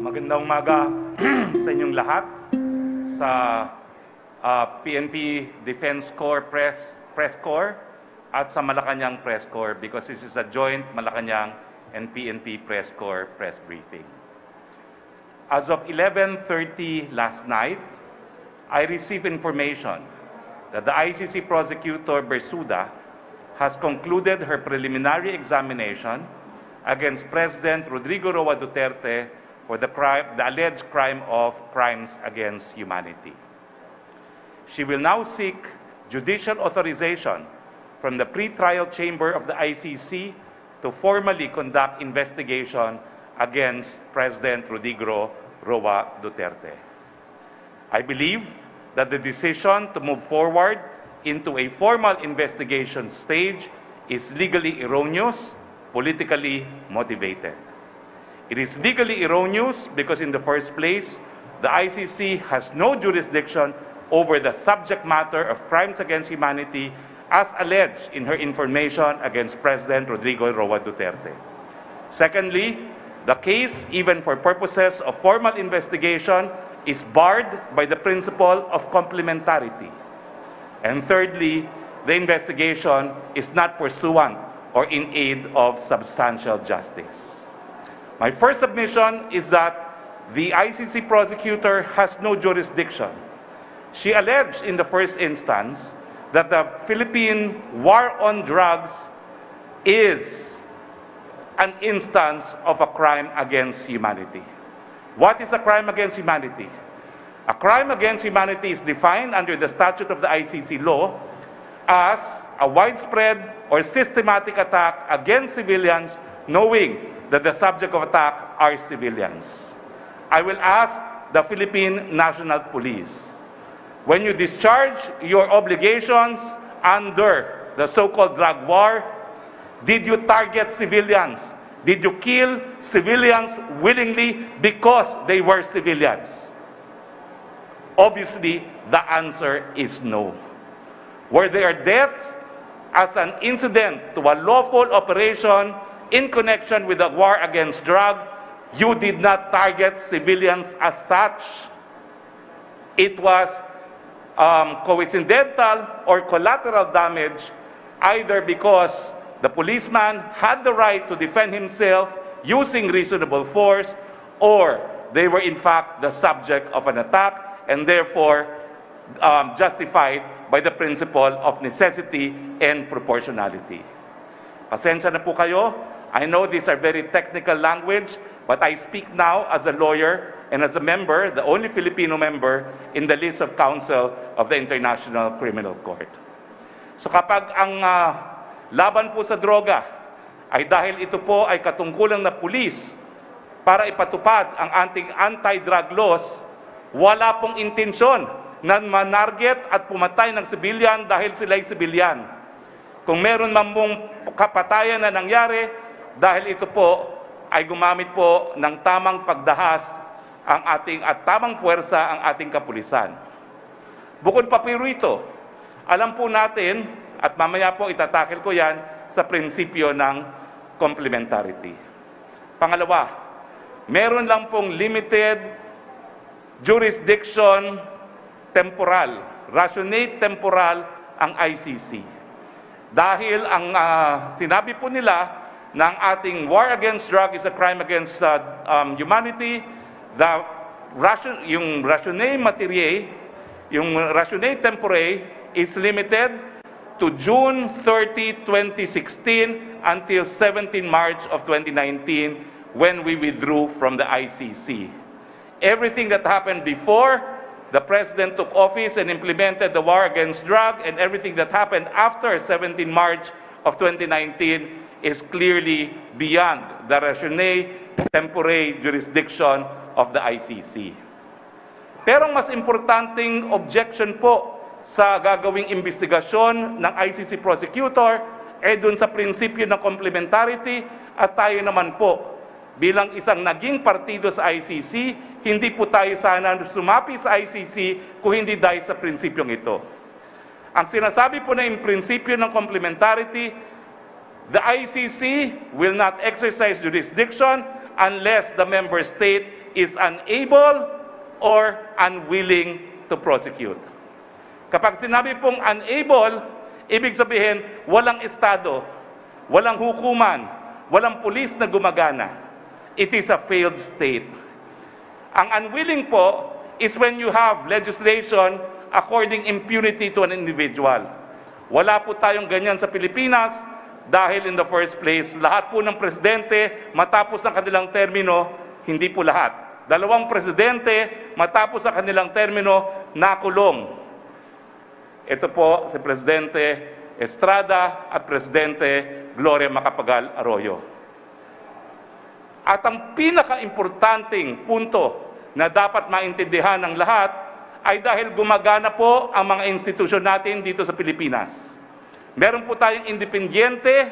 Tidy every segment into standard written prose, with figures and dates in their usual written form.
Magandang umaga sa inyong lahat sa PNP Defense Corps Press Corps at sa Malacanang Press Corps, because this is a joint Malacanang and PNP Press Corps press briefing. As of 11:30 last night, I received information that the ICC prosecutor Bersuda has concluded her preliminary examination against President Rodrigo Roa Duterte for the alleged crime of crimes against humanity. She will now seek judicial authorization from the pre-trial chamber of the ICC to formally conduct investigation against President Rodrigo Roa Duterte. I believe that the decision to move forward into a formal investigation stage is legally erroneous, politically motivated. It is legally erroneous because, in the first place, the ICC has no jurisdiction over the subject matter of crimes against humanity as alleged in her information against President Rodrigo Roa Duterte. Secondly, the case, even for purposes of formal investigation, is barred by the principle of complementarity. And thirdly, the investigation is not pursuant or in aid of substantial justice. My first submission is that the ICC prosecutor has no jurisdiction. She alleged in the first instance that the Philippine war on drugs is an instance of a crime against humanity. What is a crime against humanity? A crime against humanity is defined under the statute of the ICC law as a widespread or systematic attack against civilians knowing that the subject of attack are civilians. I will ask the Philippine National Police, when you discharge your obligations under the so-called drug war, did you target civilians? Did you kill civilians willingly because they were civilians? Obviously, the answer is no. Were there deaths as an incident to a lawful operation in connection with the war against drug, you did not target civilians as such. It was coincidental or collateral damage, either because the policeman had the right to defend himself using reasonable force, or they were in fact the subject of an attack and therefore justified by the principle of necessity and proportionality. Pasensya na po kayo. I know these are very technical language, but I speak now as a lawyer and as a member, the only Filipino member in the list of counsel of the International Criminal Court. So kapag ang laban po sa droga ay dahil ito po ay katungkulan na pulis para ipatupad ang anti-drug laws, wala pong intensyon na manarget at pumatay ng sibilyan dahil sila'y sibilyan. Kung meron man pong kapatayan na nangyari, dahil ito po ay gumamit po ng tamang pagdahas at tamang puwersa ang ating kapulisan. Bukod pa po rito, alam po natin, at mamaya po itatakil ko yan, sa prinsipyo ng complementarity. Pangalawa, meron lang pong limited jurisdiction temporal, rationate temporal ang ICC. Dahil ang sinabi po nila ng ating war against drug is a crime against humanity, yung rationale matériel, yung rationale temporaire is limited to June 30, 2016 until 17 March of 2019 when we withdrew from the ICC. Everything that happened before the President took office and implemented the war against drug, and everything that happened after 17 March of 2019 is clearly beyond the rationale temporaire jurisdiction of the ICC. Pero mas importanteng objection po sa gagawing investigasyon ng ICC prosecutor ay dun sa prinsipyo ng complementarity, at tayo naman po bilang isang naging partido sa ICC, hindi po tayo sana sumapi sa ICC kung hindi dahil sa prinsipyong ito. Ang sinasabi po na yung prinsipyo ng complementarity, the ICC will not exercise jurisdiction unless the member state is unable or unwilling to prosecute. Kapag sinabi pong unable, ibig sabihin walang estado, walang hukuman, walang pulis na gumagana. It is a failed state. Ang unwilling po is when you have legislation according impunity to an individual. Wala po tayong ganyan sa Pilipinas dahil in the first place, lahat po ng presidente matapos ang kanilang termino, hindi po lahat. Dalawang presidente matapos ang kanilang termino, nakulong. Ito po si Presidente Estrada at Presidente Gloria Macapagal Arroyo. At ang pinaka-importanting punto na dapat maintindihan ng lahat ay dahil gumagana po ang mga institusyon natin dito sa Pilipinas. Meron po tayong independyente,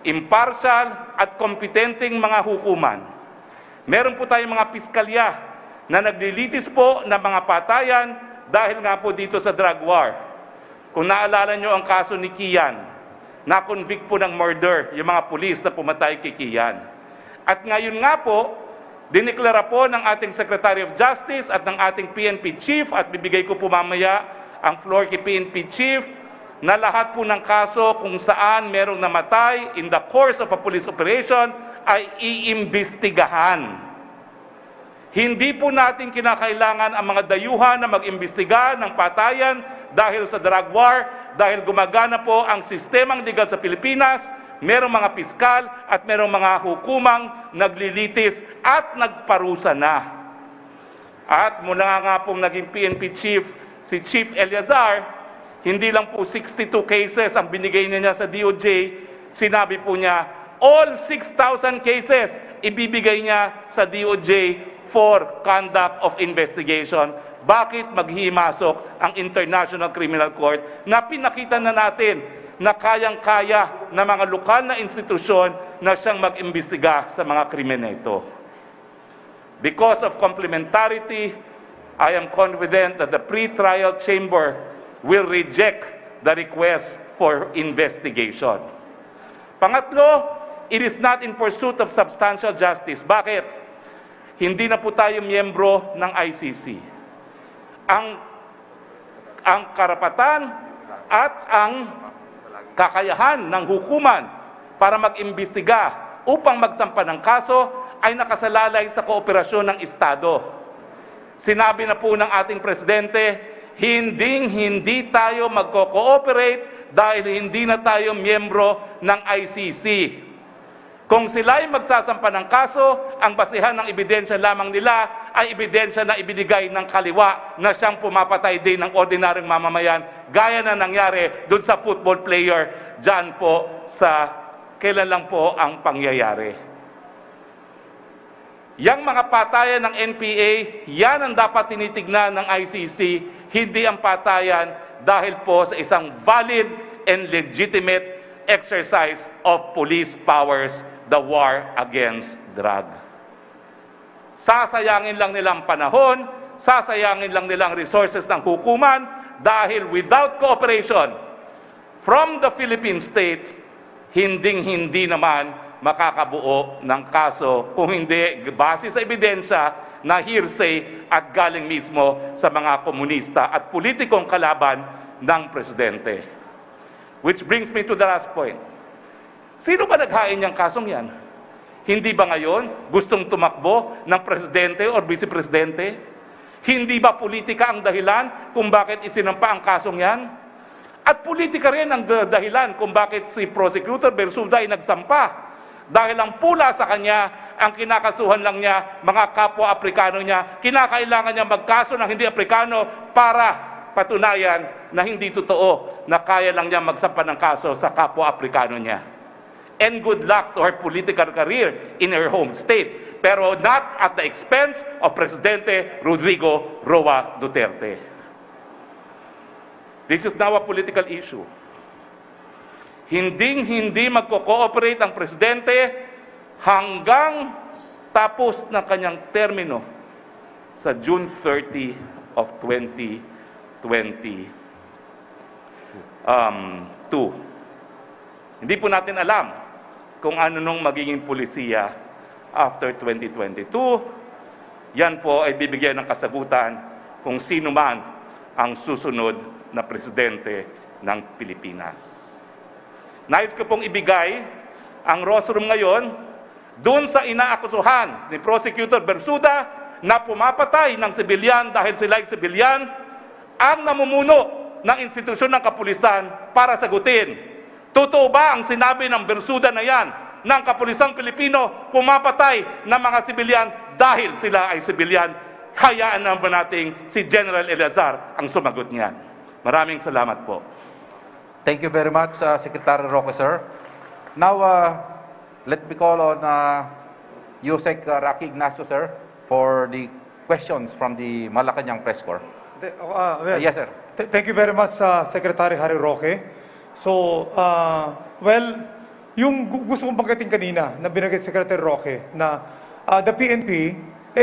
impartial at kompetenteng mga hukuman. Meron po tayong mga piskalya na naglilitis po ng mga patayan dahil nga po dito sa drug war. Kung naalala nyo ang kaso ni Kian, na-convict po ng murder yung mga pulis na pumatay kay Kian. At ngayon nga po, diniklara po ng ating Secretary of Justice at ng ating PNP Chief, at bibigay ko po mamaya ang floor kay PNP Chief, na lahat po ng kaso kung saan merong namatay in the course of a police operation ay iimbestigahan. Hindi po natin kinakailangan ang mga dayuhan na mag-imbestiga ng patayan dahil sa drug war, dahil gumagana po ang sistemang legal sa Pilipinas, merong mga piskal at merong mga hukumang naglilitis at nagparusa na. At mula nga pong naging PNP Chief, si Chief Eleazar, hindi lang po 62 cases ang binigay niya sa DOJ, sinabi po niya, all 6,000 cases ibibigay niya sa DOJ for conduct of investigation. Bakit maghimasok ang International Criminal Court na pinakita na natin na kayang-kaya ng mga lokal na institusyon na siyang mag-imbestiga sa mga krimen na ito? Because of complementarity, I am confident that the pre-trial chamber will reject the request for investigation. Pangatlo, it is not in pursuit of substantial justice. Bakit? Hindi na po tayo miyembro ng ICC. Ang karapatan at ang kakayahan ng hukuman para mag-imbestiga upang magsampa ng kaso ay nakasalalay sa kooperasyon ng Estado. Sinabi na po ng ating Presidente, hindi tayo magko-cooperate dahil hindi na tayo miyembro ng ICC. Kung sila ay magsasampa ng kaso, ang basihan ng ebidensya lamang nila ay ebidensya na ibinigay ng kaliwa na siyang pumapatay din ng ordinaryong mamamayan, gaya na nangyari dun sa football player, dyan po sa kailan lang po ang pangyayari. Yang mga patayan ng NPA, yan ang dapat tinitignan ng ICC, hindi ang patayan dahil po sa isang valid and legitimate exercise of police powers, the war against drug. Sasayangin lang nilang panahon, sasayangin lang nilang resources ng hukuman dahil without cooperation from the Philippine state, hindi naman makakabuo ng kaso kung hindi base sa ebidensya na hearsay at galing mismo sa mga komunista at politikong kalaban ng presidente. Which brings me to the last point. Sino ba naghain niyang kasong yan? Hindi ba ngayon gustong tumakbo ng presidente o vice-presidente? Hindi ba politika ang dahilan kung bakit isinampa ang kasong yan? At politika rin ang dahilan kung bakit si Prosecutor Bersuda ay nagsampa. Dahil ang pula sa kanya, ang kinakasuhan lang niya, mga kapwa-Aprikano niya, kinakailangan niya magkaso ng hindi Aprikano para patunayan na hindi totoo na kaya lang niya magsampa ng kaso sa kapwa-Aprikano niya. And good luck to her political career in her home state, pero not at the expense of Presidente Rodrigo Roa Duterte. This is now a political issue. Hindi magko-cooperate ang presidente hanggang tapos ng kanyang termino sa June 30 of 2022. Hindi po natin alam kung ano nung magiging pulisiya after 2022, yan po ay bibigyan ng kasagutan kung sino man ang susunod na presidente ng Pilipinas. Nais ko pong ibigay ang rostrum ngayon doon sa inaakusuhan ni Prosecutor Bersuda na pumapatay ng sibilyan dahil sila ay sibilyan, ang namumuno ng institusyon ng kapulisan para sagutin. Totoo ba ang sinabi ng Bersuda na yan ng kapulisang Pilipino pumapatay ng mga sibilyan dahil sila ay sibilyan? Hayaan naman nating si General Eleazar ang sumagot niyan. Maraming salamat po. Thank you very much, Secretary Roque, sir. Now, let me call on Yusek Rocky Ignacio, sir, for the questions from the Malacanang Press Corps. Yes, sir. Thank you very much, Secretary Harry Roque. So, yung gusto kong banggitin kanina na binanggit Secretary Roque na the PNP,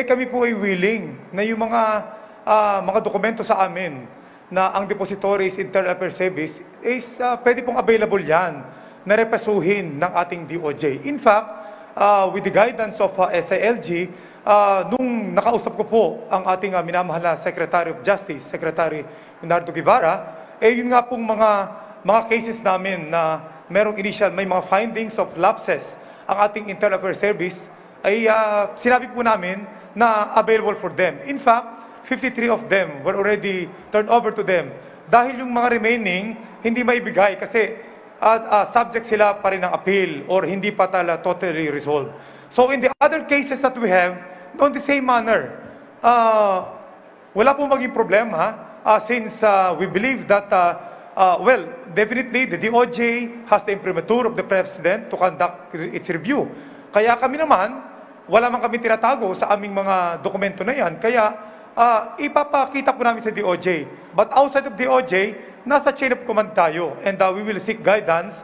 kami po ay willing na yung mga dokumento sa amin na ang depositories Internal Affairs Service is pwede pong available yan na repasuhin ng ating DOJ. In fact, with the guidance of SILG, nung nakausap ko po ang ating minamahal na Secretary of Justice, Secretary Leonardo Guevara, yun nga pong mga cases namin na merong initial, may mga findings of lapses ang ating Internal Affairs Service, ay sinabi po namin na available for them. In fact, 53 of them were already turned over to them. Dahil yung mga remaining, hindi maibigay kasi subject sila pa rin ng appeal or hindi pa totally resolved. So in the other cases that we have, on the same manner, wala pong maging problema since we believe that, definitely the DOJ has the imprimatur of the President to conduct its review. Kaya kami naman, wala man kami tinatago sa aming mga dokumento na yan. Kaya ipapakita po namin sa DOJ. But outside of DOJ, nasa chain of command tayo. And we will seek guidance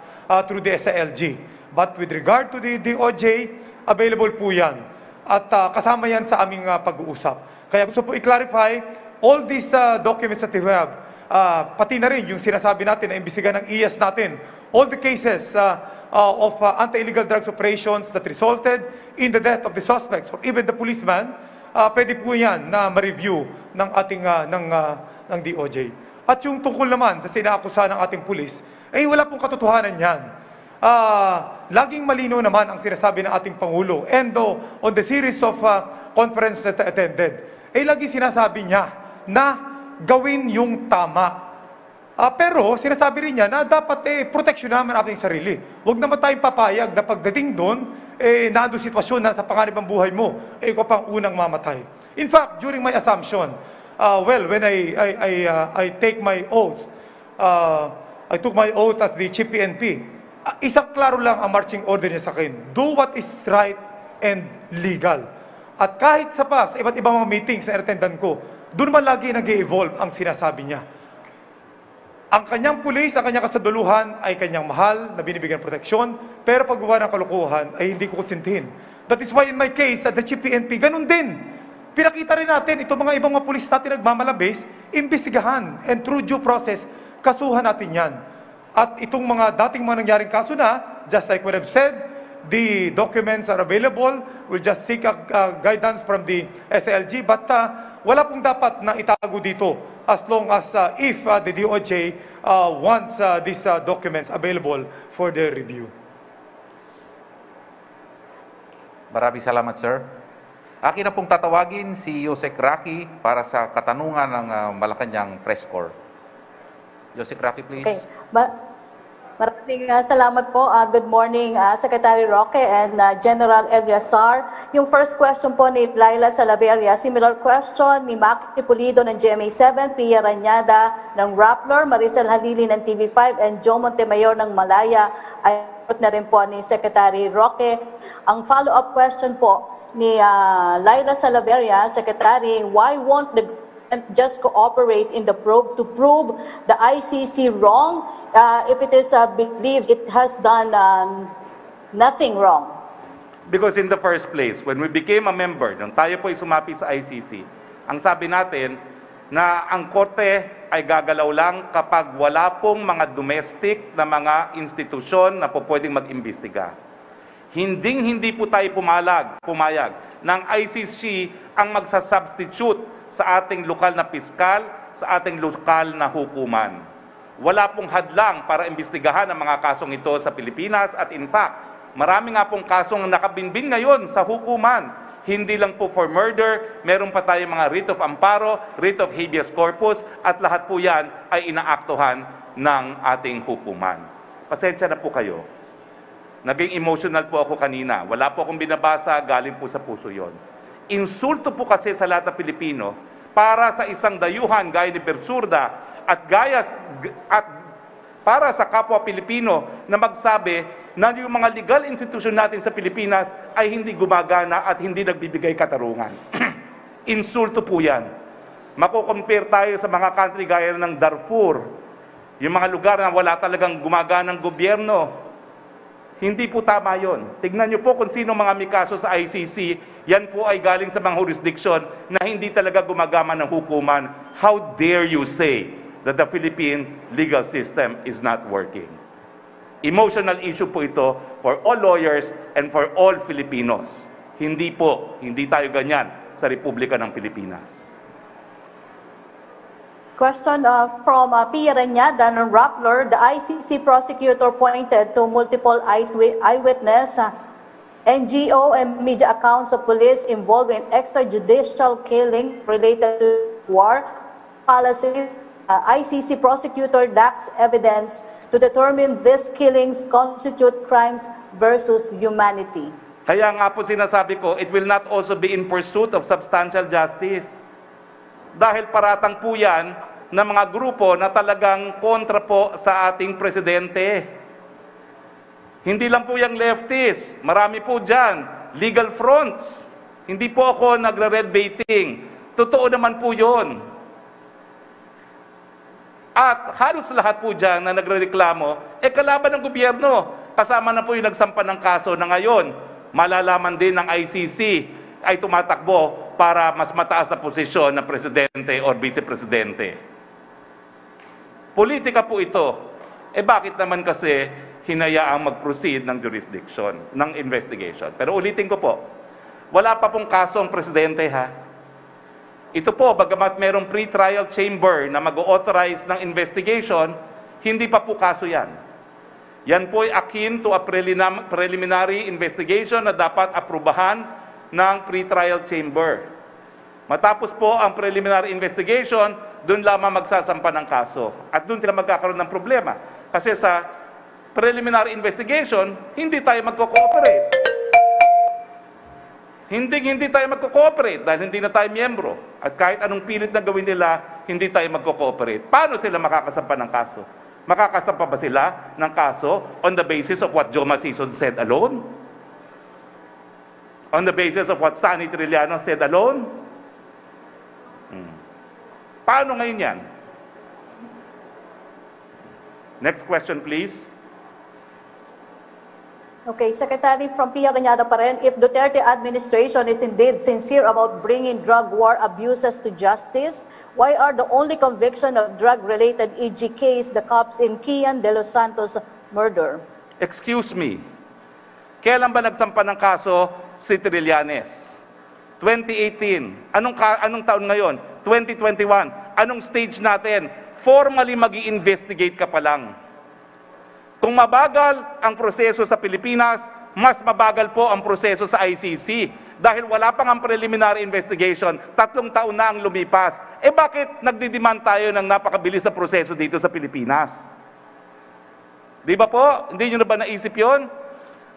through the SILG. But with regard to the DOJ, available po yan. At kasama yan sa aming pag-uusap. Kaya gusto po i-clarify, all these documents that we have, pati na rin yung sinasabi natin na imbestigahan ng IAS natin, all the cases of anti-illegal drugs operations that resulted in the death of the suspects or even the policeman, pwede po yan na ma-review ng ating ng DOJ. At yung tungkol naman na sinaakusahan ng ating pulis, wala pong katotohanan yan. Laging malino naman ang sinasabi ng ating Pangulo. And on the series of conference that I attended, lagi sinasabi niya na gawin yung tama. Pero sinasabi rin niya na dapat proteksyon naman ating sarili. Huwag naman tayong papayag na pagdating doon, nando sitwasyon na sa panganib ang buhay mo, ikaw pang unang mamatay. In fact, during my assumption, when I take my oath, I took my oath as the Chief PNP, isang klaro lang ang marching order niya sa akin. Do what is right and legal. At kahit sa iba't ibang mga meetings na attendan ko, doon man lagi nag-evolve ang sinasabi niya. Ang kanyang pulis, ang kanyang kasaduluhan ay kanyang mahal na binibigyan ng proteksyon, pero paggawa ng kalokohan ay hindi ko konsintihin. That is why in my case at the Chief PNP, ganun din. Pinakita rin natin, itong mga ibang mga pulis natin nagmamalabis, imbestigahan, and through due process, kasuhan natin yan. At itong mga dating mga nangyaring kaso na, just like what I've said, the documents are available. We'll just seek guidance from the SILG, but wala pong dapat na itago dito as long as if the DOJ wants these documents available for their review. Maraming salamat, sir. Akin na pong tatawagin si Yusek Rocky para sa katanungan ng Malacanang Press Corps. Yusek Rocky, please. Okay. Maraming salamat po. Good morning, Secretary Roque and General Eleazar. Yung first question po ni Laila Salaveria, similar question ni Maki Pulido ng GMA7, Pia Ranyada ng Rappler, Maricel Halili ng TV5, and Joe Montemayor ng Malaya. Ay na rin po ni Secretary Roque. Ang follow-up question po ni Laila Salaveria, Secretary, why won't the just cooperate in the probe to prove the ICC wrong if it is believed it has done nothing wrong? Because in the first place, when we became a member, nung tayo po ay sumapi sa ICC, ang sabi natin na ang korte ay gagalaw lang kapag wala pong mga domestic na mga institusyon na po pwedeng mag-imbestiga. Hindi po tayo pumayag ng ICC ang magsasubstitute sa ating lokal na piskal, sa ating lokal na hukuman. Wala pong hadlang para imbestigahan ang mga kasong ito sa Pilipinas at in fact, marami nga pong kasong nakabinbin ngayon sa hukuman. Hindi lang po for murder, meron pa tayong mga writ of amparo, writ of habeas corpus, at lahat po yan ay inaaktuhan ng ating hukuman. Pasensya na po kayo. Naging emotional po ako kanina. Wala po akong binabasa, galing po sa puso yon. Insulto po kasi sa lahat ng Pilipino para sa isang dayuhan gaya ni Bersurda at para sa kapwa Pilipino na magsabi na yung mga legal institution natin sa Pilipinas ay hindi gumagana at hindi nagbibigay katarungan. Insulto po yan. Mako-compare tayo sa mga country gaya ng Darfur, yung mga lugar na wala talagang gumaganang gobyerno. Hindi po tama yon. Tignan niyo po kung sino mga may kaso sa ICC, yan po ay galing sa mga jurisdiction na hindi talaga gumagama ng hukuman. How dare you say that the Philippine legal system is not working? Emotional issue po ito for all lawyers and for all Filipinos. Hindi tayo ganyan sa Republika ng Pilipinas. Question from Pia Reñada ng Rappler. The ICC prosecutor pointed to multiple eyewitness, NGO and media accounts of police involved in extrajudicial killing related to war policy. ICC prosecutor lacks evidence to determine these killings constitute crimes versus humanity. Kaya nga po sinasabi ko, it will not also be in pursuit of substantial justice. Dahil paratang po yan ng mga grupo na talagang kontra po sa ating presidente. Hindi lang po yung leftists, marami po dyan, legal fronts. Hindi po ako nagre-red baiting. Totoo naman po yun. At halos lahat po dyan na nagrereklamo, kalaban ng gobyerno. Kasama na po yung nagsampa ng kaso na ngayon, malalaman din ng ICC ay tumatakbo para mas mataas na posisyon ng presidente o vice-presidente. Politika po ito. Bakit naman kasi hinayaang mag-proceed ng jurisdiction, ng investigation? Pero ulitin ko po, wala pa pong kaso ang presidente ha. Ito po, bagamat merong pre-trial chamber na mag-authorize ng investigation, hindi pa po kaso yan. Yan po ay akin to a preliminary investigation na dapat aprubahan ng pre-trial chamber. Matapos po ang preliminary investigation, doon lamang magsasampa ng kaso. At doon sila magkakaroon ng problema. Kasi sa preliminary investigation, hindi tayo magko-cooperate. Hindi tayo magko-cooperate dahil hindi na tayo miyembro. At kahit anong pilit na gawin nila, hindi tayo magko-cooperate. Paano sila makakasampa ng kaso? Makakasampa ba sila ng kaso on the basis of what Joma Sison said alone? On the basis of what Sunny Trilliano said alone? Paano ngayon yan? Next question, please. Okay, Secretary, from Pia Reñada pa rin, if Duterte administration is indeed sincere about bringing drug war abuses to justice, why are the only conviction of drug-related EG case the cops in Kian de Los Santos murder? Excuse me. Kailan ba nagsampa ng kaso si Trillanes? 2018. Anong taon ngayon? 2021. Anong stage natin? Formally magi-investigate ka pa lang. Kung mabagal ang proseso sa Pilipinas, mas mabagal po ang proseso sa ICC. Dahil wala pang ang preliminary investigation, 3 taon na ang lumipas. Bakit nagdidemand tayo ng napakabilis na proseso dito sa Pilipinas? Di ba po? Hindi nyo na ba naisip yon?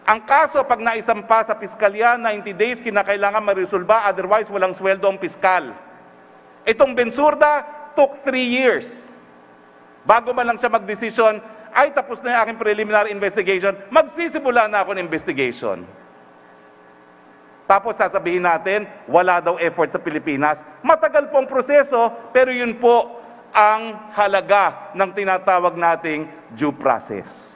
Ang kaso pag naisampa sa piskalya, 90 days kinakailangan marisolba, otherwise walang sweldo ang piskal. Itong Bensurda took 3 years. Bago man lang siya magdesisyon, ay tapos na yung aking preliminary investigation, magsisimula na ako ng investigation. Tapos sasabihin natin, wala daw effort sa Pilipinas. Matagal pong proseso, pero yun po ang halaga ng tinatawag nating due process.